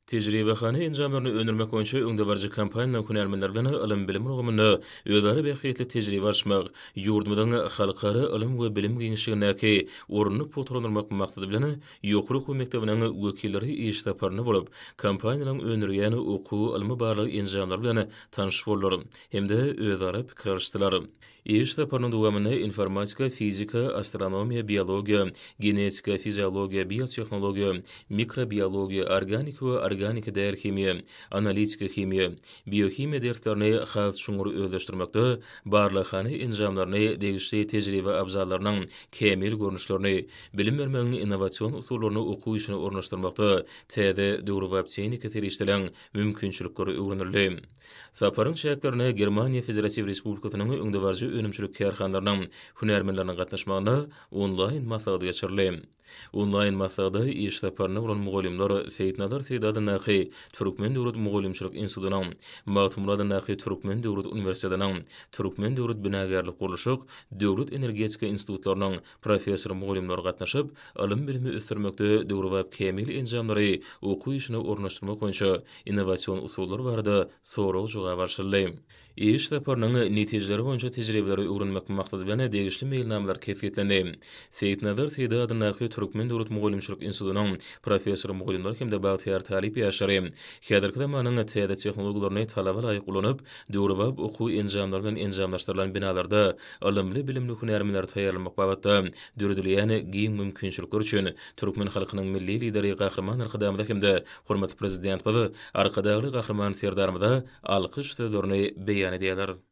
Tejribehane enjamlaryny öňürmek boýunça öňde barjy kampaniýalaryň hünärmenleri bilen ilim bilim rugumyny özleri beýhitli tejribe açmak, ýurdumyň halkara ilim we bilim giňişligindäki oruny potrandyrmak maksady bilen ýokary okuw mekdebiniň wekilleri iş taparyny bolup, kampaniýalaryň öňürýäni okuw ilmi barlygy enjamlary bilen tanyş boldular hemde özleri pikir alşdylar. İş taparynyň dowamyny informatika, fizika, astronomiýa, biologiýa, genetika, fiziologiýa, biotehnologiýa, mikrobiologiýa, organik we organik däl himiýa, analitika himiýa, biohimiýa derslerini has şuňury özleşdirmekde barlyhany enjamlaryny degişli tejribe abzallarynyň kemil görnüşlerini, bilim bermegiň innowasion usullaryny okuw işine ornaşdyrmakda täze döwrüwapçyny keterişdilen mümkinçilikleri öwrenildi. Saparyň şäherlerine Germaniýa Federasiýa Respublikasynyň öňde barjy önümçilik kärhanalarynyn hünärmenleriniň gatnaşmagyna onlaýn maslahat geçirildi. Onlaýn maslahatda iş saparyny bolan mugallimler Seýitnazar Seýdady Nahy Türkmen Döwlet Mugallimçilik Institutynyň, Matmurad Nahy Türkmen Döwlet Uniwersitetinyň, Türkmen Döwlet Binagarlyk Gurulşyk, Döwlet Energetika institutlarynyň professor mugallimleri gatnaşyp, ilim bilimi ösdürmekde döwrüwap kemil enjamlary okuw işine ornaşdyrmak boýunça innowasion usullary barada sorag jogap açyldy. İş saparynyň netijeleri boýunça tejribeleri öwrenmek maksady bilen degişli mailnameler kesiplendi. Seýitnazar Seýdady Nahy Türkmen Döwlet Mugallimçilik Institutynyň professor mugallimleri hemde Bagtyar Talip ýaşary. Häzirki zamanyň täze tehnologiýalaryny talaba laýyk ulanyp, döwrüwap okuw enjamlary bilen enjamlaşdyrylan binalarda ilimli bilimli hünärmenler taýýarlamak babatda döredilýän giň mümkinçilikler üçin türkmen halkynyň milli lideri Gahrman Arkadamyda hemde hormatly prezident boly Arkadaly Gahrman Serdarmyda alkyş sözlerini beýan edýärler.